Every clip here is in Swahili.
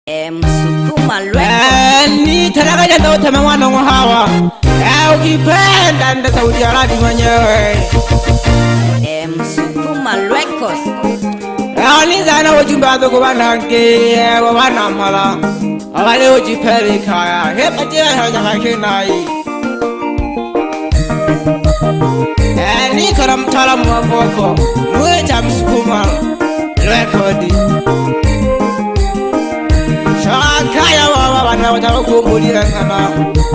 Msukuma Records. Ni tanagaja ndo teme wana hawa. Ukipenda nda sauti ya radi mwenyewe. Msukuma Records. Ni zana ujumbe adogo banange wana mala. Wale ujipeli kaya. Hepa jia haja kakinai. Ni kara mtaalamu wa voko. Mwita Msukuma Records. Kaya baba bana batakumbulira nkana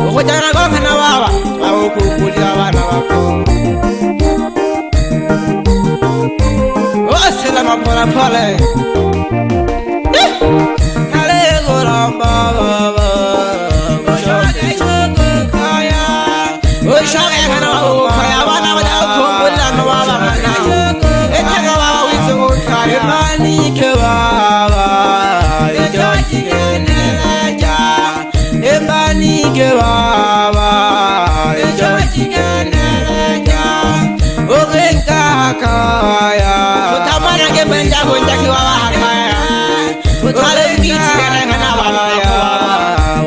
ukujana ko nkana baba bakumbulira bana bako osela mapora pole kale goramba baba shoke kaya oshoke nkana baba kaya bana batakumbulira no baba bana etaka baba wizo kaya mani ke baba Nige baba, Ogenga kaya. Utamana ke benja benja kiwa kaya. Utale kiti kana baba.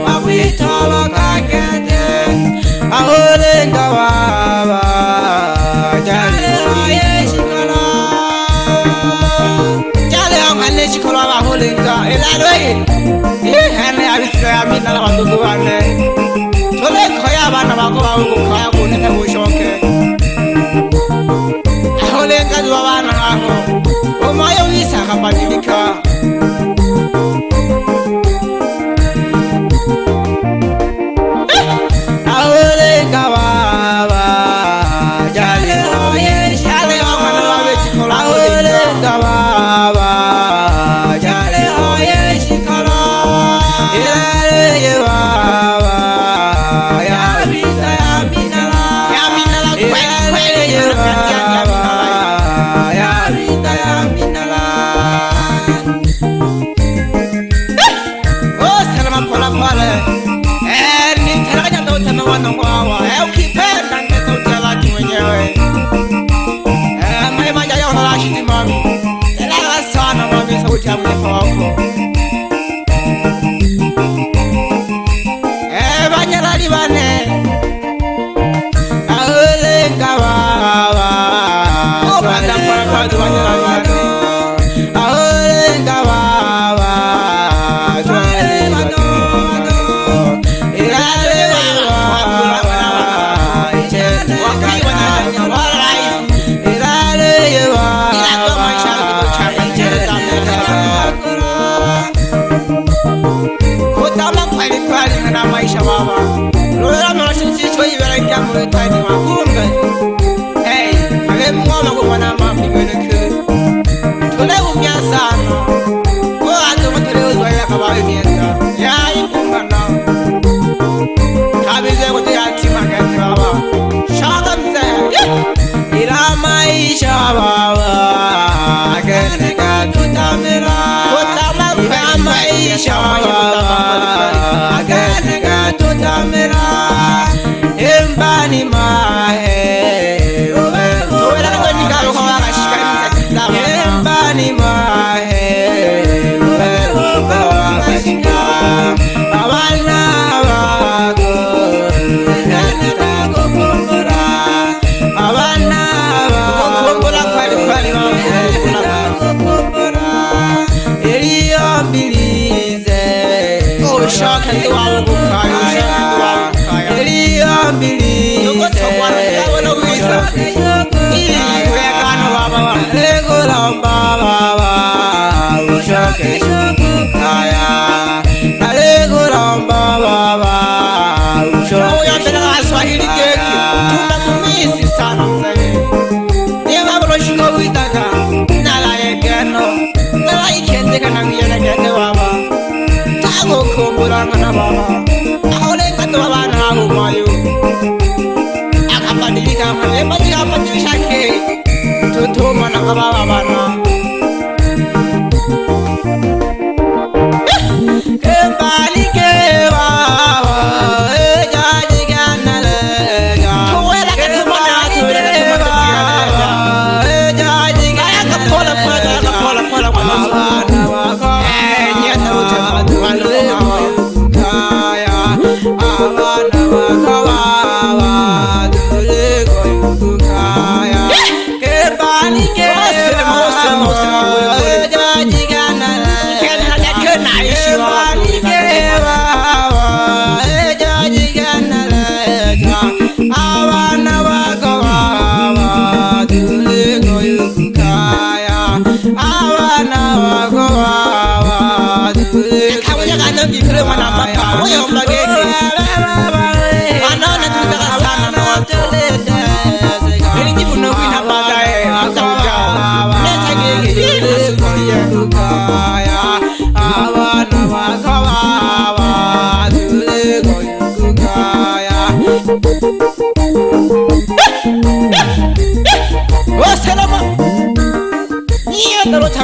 Wabitolo kakete. Aholenga baba. Jale yeshikala. Jale angane shikala aholenga. Elaloe. Hane abisira amina la bandugu bane. Tole khoya bana bako bakukhaya kunene bushoke. Aholenga zwa bana aho. Omoyo wisa kabadilika. Aholenga baba. Jale oye jale amana babe chikola. Aholenga baba. Jale oye chikola.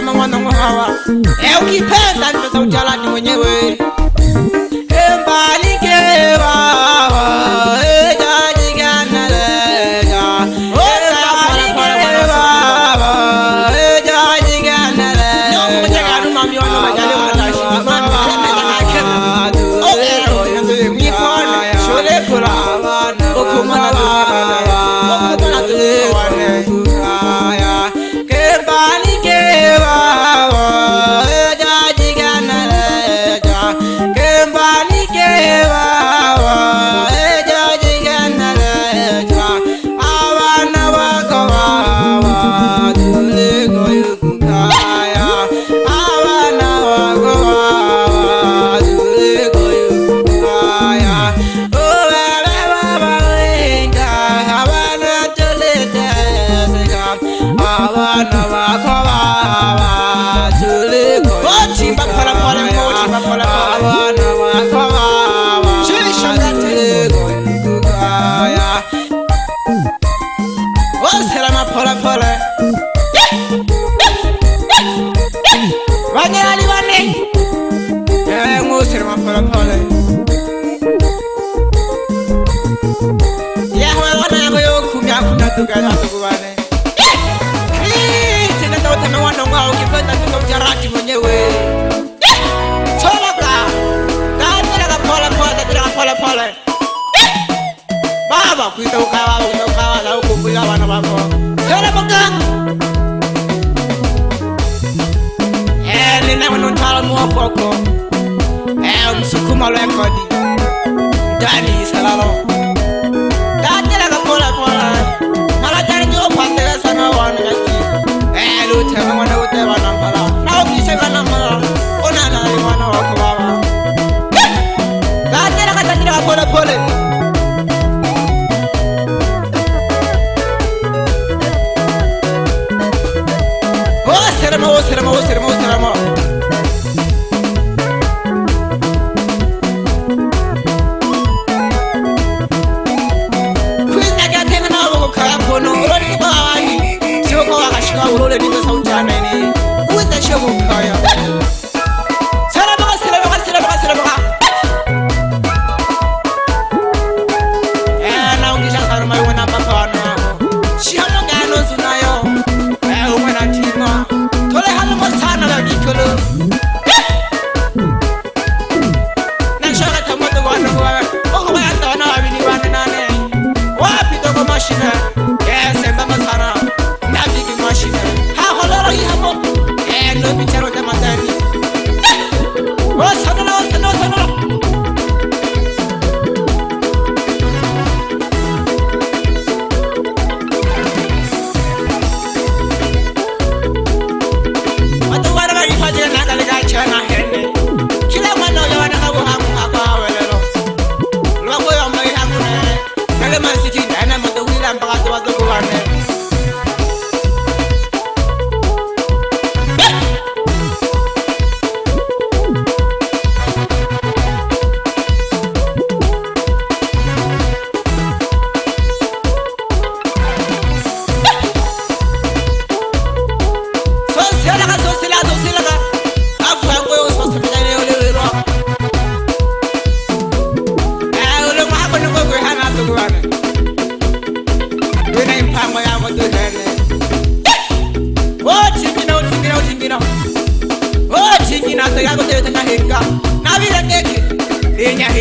kama mwana hawa. Ukipenda ndio sauti ya lani mwenyewe. Mbalike baba, jaji ganaleja. Mbalike baba, jaji ganaleja. No mjaga numa miono majale mtashi. Shole kula, okumana Msukuma rekodi Dani salalo Datela kapola pola Mala jani jo pandega sana wana yaki Lute wana ute wana mbala Na ukise wana mbala Onana wana wako baba Datela katatila kapola pole Oserema Urole nito sautana ini uweze shobo kaya Salama na ungisha karma yona papana Shihano gano sunayo umena tima Tole halo masana la gikolo Nashaka tamoto wana Oko bayata wana wabini wana nane Wapi toko mashina Semba masana Ha holoro yamo no bicharo de matani sanalo Watu wana rifaje na kale chana hene kila mwana yana kabu hamu hapa welelo Logo ya mai hamu ne kale masiki na mado wila mpaka watu kuwane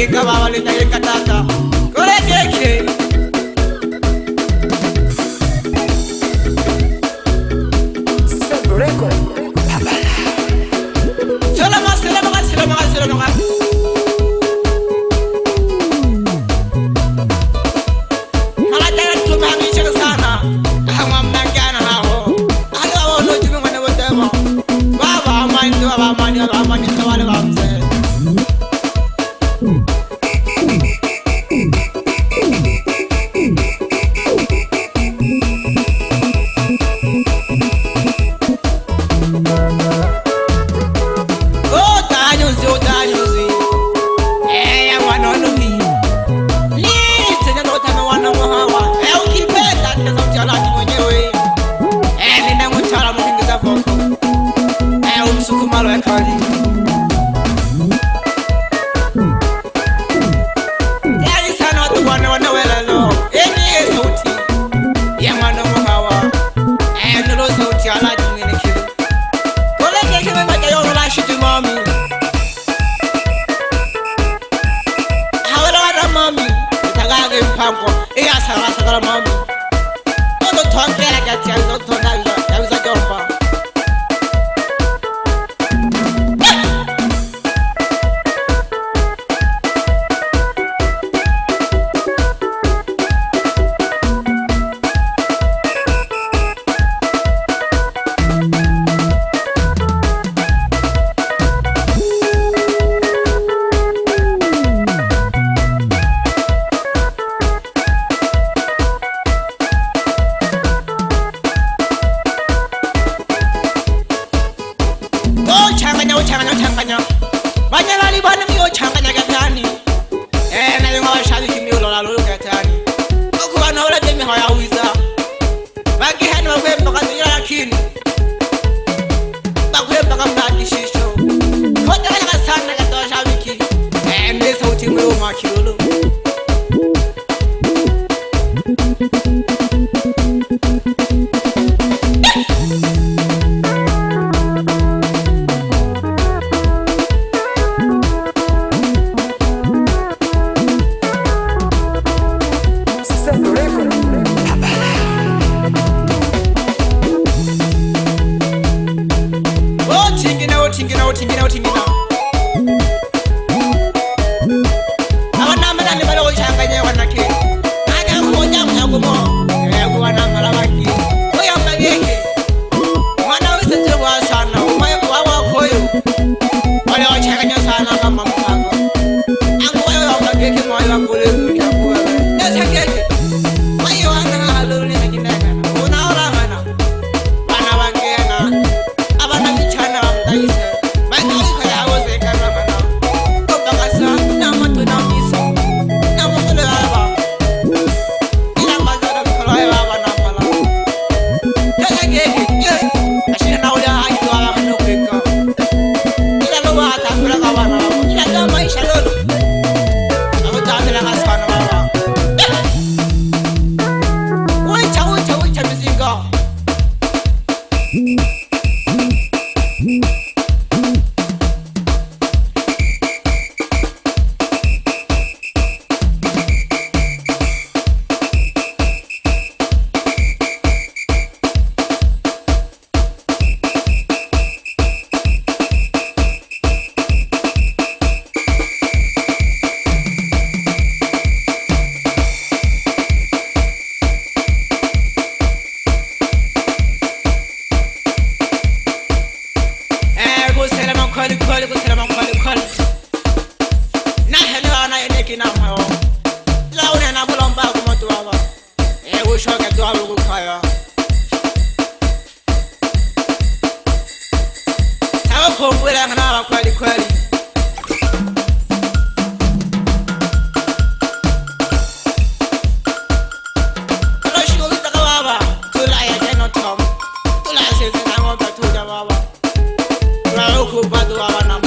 Hika baba leta hika tata Kore keke Sebreko Salama Malajara tumangi chaka sana Hama mnangana hao Hala wano jimi mwane wotema Baba amani Tawale bamse bala mami. Odo tonkela kati azo tonda yawiza jomba. Changanya banyala libana miyo changanya gatani na yunga shabiki miyo lola lolo gatani okuba na ola demi hoya wiza bagi hano wemba kadira lakini bakwemba kamdadi shisho kota kala sana gato shabiki mesa utimwe umakilolo Tingina awana madani balo changanya wanake ana mmoja mnyagomo kuwana malawaki oya mbageke mwana wese wa sana wawa koyo wale wachanganya sana kama mpango angu wale mbageke moyo wakole kwa nesa keke moyo wana halole na kinana unaona hana bana wangena abana michana mtaise na hello na eneki na mao la una na bulomba ko moto baba wo shoka to alu ko kaya tawo ko mbula na kwali kwali lo shi ko ta baba to la ya jeno tom to la se na mo ta to da baba la ko ba to baba na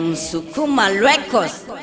Msukuma Records.